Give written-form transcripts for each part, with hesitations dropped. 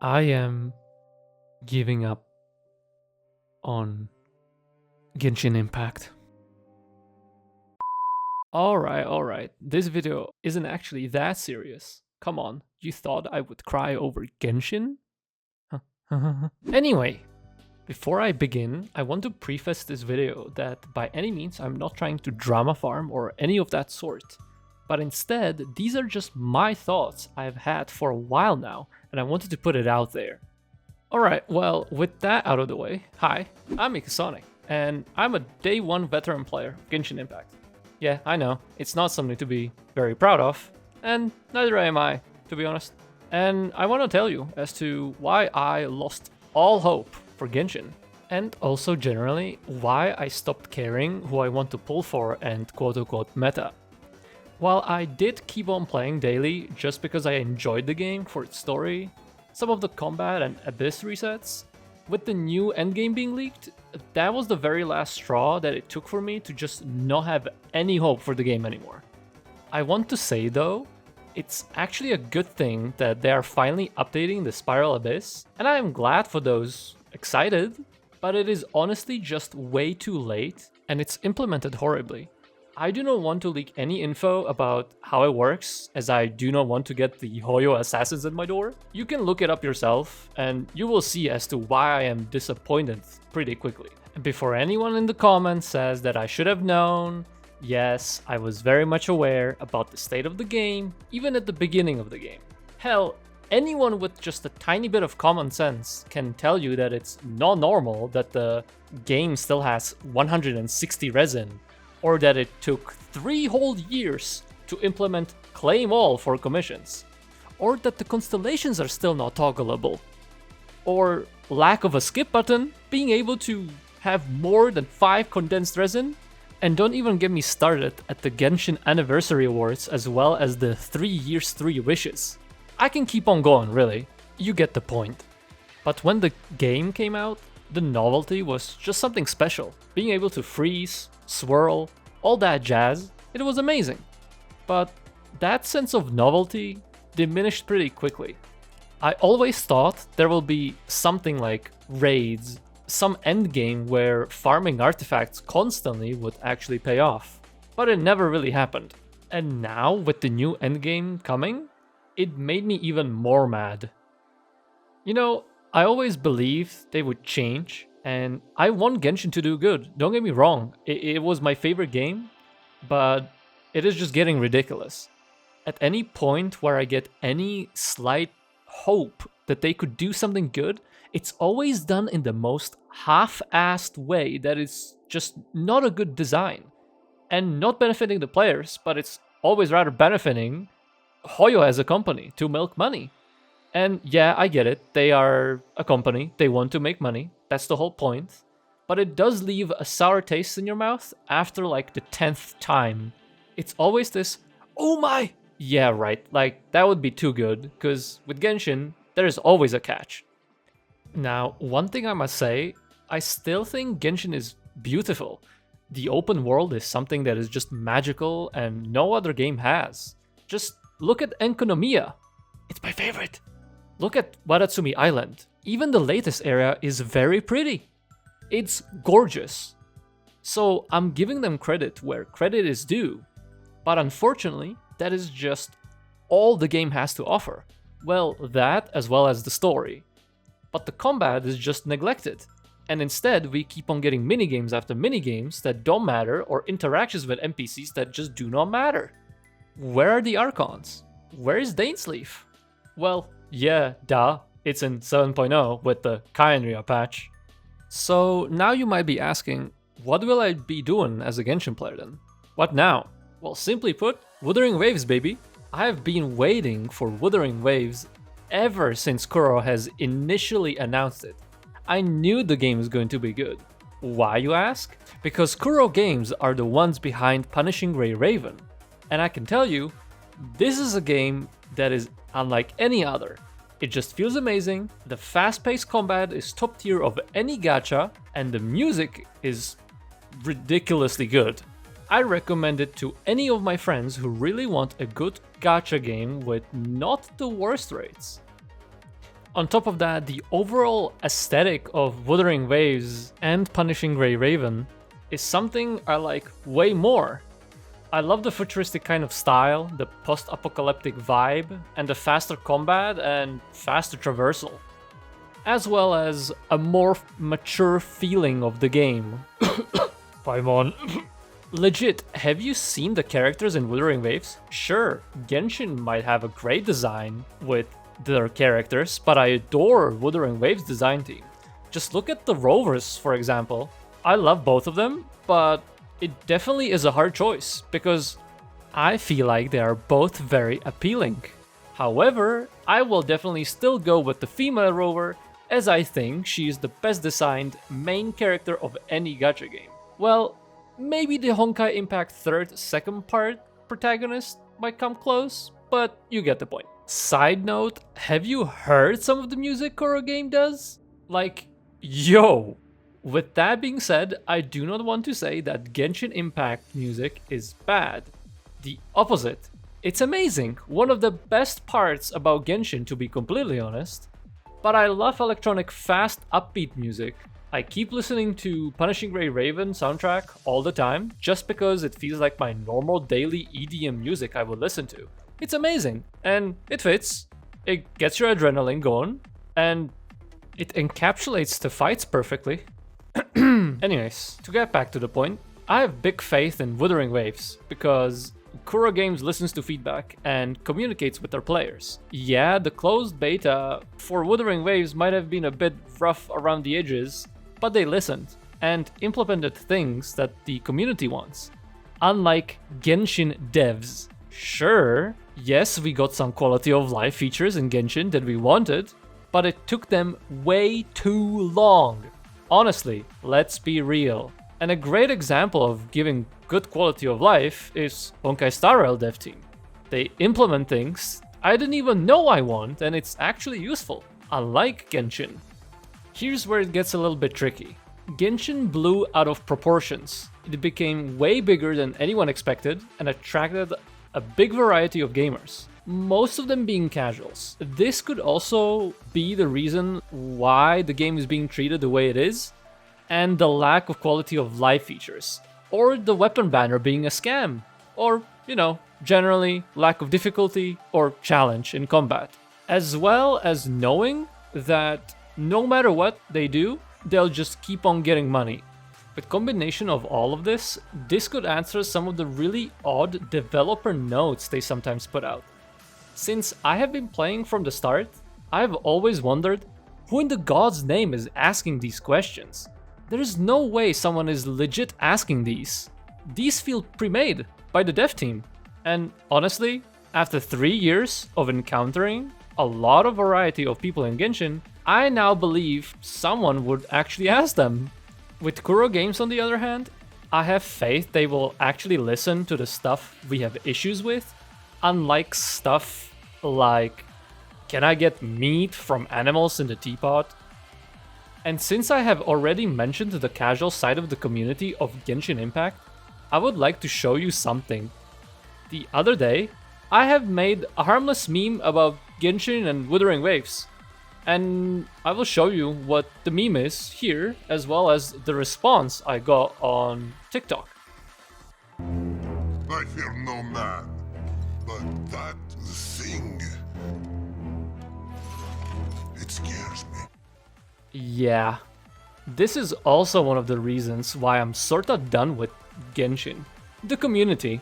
I am giving up on Genshin Impact. Alright, this video isn't actually that serious. Come on, you thought I would cry over Genshin? Anyway, before I begin, I want to preface this video that by any means I'm not trying to drama farm or any of that sort. But instead, these are just my thoughts I've had for a while now, and I wanted to put it out there. Alright, well, with that out of the way, hi, I'm Ikasonik, and I'm a day 1 veteran player of Genshin Impact. Yeah, I know, it's not something to be very proud of, and neither am I, to be honest. And I want to tell you as to why I lost all hope for Genshin, and also generally why I stopped caring who I want to pull for and quote-unquote meta. While I did keep on playing daily just because I enjoyed the game for its story, some of the combat and abyss resets, with the new endgame being leaked, that was the very last straw that it took for me to just not have any hope for the game anymore. I want to say though, it's actually a good thing that they are finally updating the Spiral Abyss, and I am glad for those excited, but it is honestly just way too late, and it's implemented horribly. I do not want to leak any info about how it works, as I do not want to get the Hoyo assassins at my door. You can look it up yourself, and you will see as to why I am disappointed pretty quickly. And before anyone in the comments says that I should have known, yes, I was very much aware about the state of the game, even at the beginning of the game. Hell, anyone with just a tiny bit of common sense can tell you that it's not normal that the game still has 160 resin, or that it took 3 whole years to implement Claim All for commissions, or that the constellations are still not toggleable, or lack of a skip button, being able to have more than 5 condensed resin, and don't even get me started at the Genshin Anniversary Awards as well as the 3 years 3 wishes. I can keep on going, really, you get the point. But when the game came out, the novelty was just something special. Being able to freeze, swirl, all that jazz, it was amazing. But that sense of novelty diminished pretty quickly. I always thought there will be something like raids, some endgame where farming artifacts constantly would actually pay off. But it never really happened. And now, with the new endgame coming, it made me even more mad. You know, I always believed they would change, and I want Genshin to do good, don't get me wrong, it was my favorite game, but it is just getting ridiculous. At any point where I get any slight hope that they could do something good, it's always done in the most half-assed way that is just not a good design. And not benefiting the players, but it's always rather benefiting Hoyo as a company to milk money. And yeah, I get it, they are a company, they want to make money, that's the whole point. But it does leave a sour taste in your mouth after like the 10th time. It's always this, oh my! Yeah, right, like that would be too good, because with Genshin, there is always a catch. Now, one thing I must say, I still think Genshin is beautiful. The open world is something that is just magical and no other game has. Just look at Enkonomiya. It's my favorite. Look at Wadatsumi Island. Even the latest area is very pretty. It's gorgeous. So I'm giving them credit where credit is due. But unfortunately, that is just all the game has to offer. Well, that as well as the story. But the combat is just neglected. And instead, we keep on getting minigames after minigames that don't matter or interactions with NPCs that just do not matter. Where are the Archons? Where is Dainsleaf? Well, yeah, duh, it's in 7.0 with the Kyanria patch. So now you might be asking, what will I be doing as a Genshin player then? What now? Well, simply put, Wuthering Waves, baby. I have been waiting for Wuthering Waves ever since Kuro has initially announced it. I knew the game was going to be good. Why, you ask? Because Kuro Games are the ones behind Punishing Grey Raven. And I can tell you, this is a game that is unlike any other. It just feels amazing, the fast-paced combat is top tier of any gacha, and the music is ridiculously good. I recommend it to any of my friends who really want a good gacha game with not the worst rates. On top of that, the overall aesthetic of Wuthering Waves and Punishing Gray Raven is something I like way more. I love the futuristic kind of style, the post-apocalyptic vibe, and the faster combat and faster traversal, as well as a more mature feeling of the game. Paimon. Legit, have you seen the characters in Wuthering Waves? Sure, Genshin might have a great design with their characters, but I adore Wuthering Waves design team. Just look at the rovers, for example. I love both of them, but it definitely is a hard choice, because I feel like they are both very appealing. However, I will definitely still go with the female rover, as I think she is the best designed main character of any gacha game. Well, maybe the Honkai Impact second part protagonist might come close, but you get the point. Side note, have you heard some of the music Koro game does? Like, yo! With that being said, I do not want to say that Genshin Impact music is bad. The opposite. It's amazing, one of the best parts about Genshin, to be completely honest. But I love electronic fast upbeat music. I keep listening to Punishing Gray Raven soundtrack all the time, just because it feels like my normal daily EDM music I would listen to. It's amazing, and it fits. It gets your adrenaline going, and it encapsulates the fights perfectly. Anyways, to get back to the point, I have big faith in Wuthering Waves, because Kuro Games listens to feedback and communicates with their players. Yeah, the closed beta for Wuthering Waves might have been a bit rough around the edges, but they listened and implemented things that the community wants. Unlike Genshin devs. Sure, yes, we got some quality of life features in Genshin that we wanted, but it took them way too long. Honestly, let's be real. And a great example of giving good quality of life is Honkai Star Rail dev team. They implement things I didn't even know I want, and it's actually useful, unlike Genshin. Here's where it gets a little bit tricky. Genshin blew out of proportions. It became way bigger than anyone expected and attracted a big variety of gamers, most of them being casuals. This could also be the reason why the game is being treated the way it is, and the lack of quality of life features, or the weapon banner being a scam, or, generally lack of difficulty or challenge in combat, as well as knowing that no matter what they do, they'll just keep on getting money. With combination of all of this could answer some of the really odd developer notes they sometimes put out. Since I have been playing from the start, I've always wondered who in the god's name is asking these questions. There is no way someone is legit asking these. These feel pre-made by the dev team. And honestly, after 3 years of encountering a lot of variety of people in Genshin, I now believe someone would actually ask them. With Kuro Games on the other hand, I have faith they will actually listen to the stuff we have issues with, unlike stuff like, can I get meat from animals in the teapot? And since I have already mentioned the casual side of the community of Genshin Impact, I would like to show you something. The other day, I have made a harmless meme about Genshin and Wuthering Waves. And I will show you what the meme is here, as well as the response I got on TikTok. I fear no man, but that thing, it scares me. Yeah, this is also one of the reasons why I'm sorta done with Genshin. The community.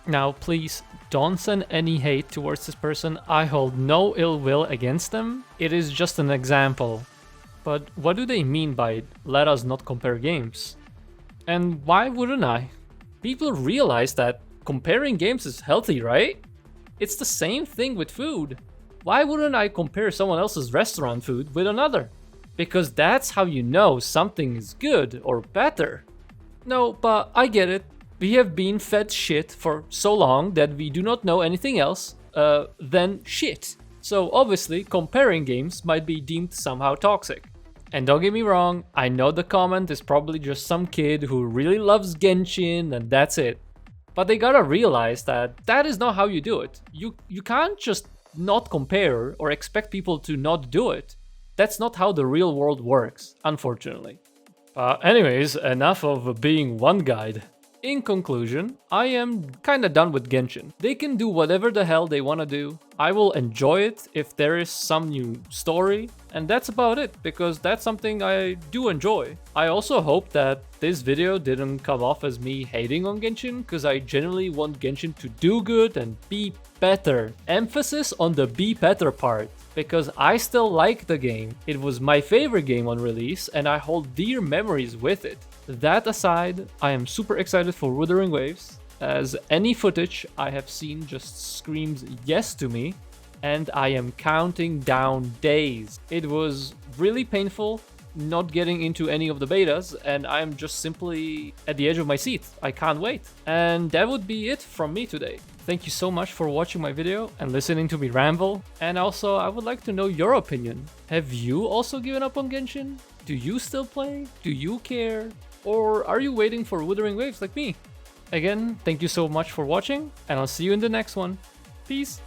Now please, don't send any hate towards this person. I hold no ill will against them. It is just an example. But what do they mean by let us not compare games? And why wouldn't I? People realize that comparing games is healthy, right? It's the same thing with food. Why wouldn't I compare someone else's restaurant food with another? Because that's how you know something is good or better. No, but I get it. We have been fed shit for so long that we do not know anything else than shit. So obviously, comparing games might be deemed somehow toxic. And don't get me wrong, I know the comment is probably just some kid who really loves Genshin and that's it. But they gotta realize that that is not how you do it. You can't just not compare or expect people to not do it. That's not how the real world works, unfortunately. Anyways, enough of being one guide. In conclusion, I am kinda done with Genshin. They can do whatever the hell they wanna do. I will enjoy it if there is some new story, and that's about it, because that's something I do enjoy. I also hope that this video didn't come off as me hating on Genshin, because I genuinely want Genshin to do good and be better. Emphasis on the be better part, because I still like the game. It was my favorite game on release, and I hold dear memories with it. That aside, I am super excited for Wuthering Waves, as any footage I have seen just screams yes to me, and I am counting down days. It was really painful not getting into any of the betas, and I'm just simply at the edge of my seat. I can't wait. And that would be it from me today. Thank you so much for watching my video and listening to me ramble. And also, I would like to know your opinion. Have you also given up on Genshin? Do you still play? Do you care? Or are you waiting for Wuthering Waves like me? Again, thank you so much for watching, and I'll see you in the next one. Peace!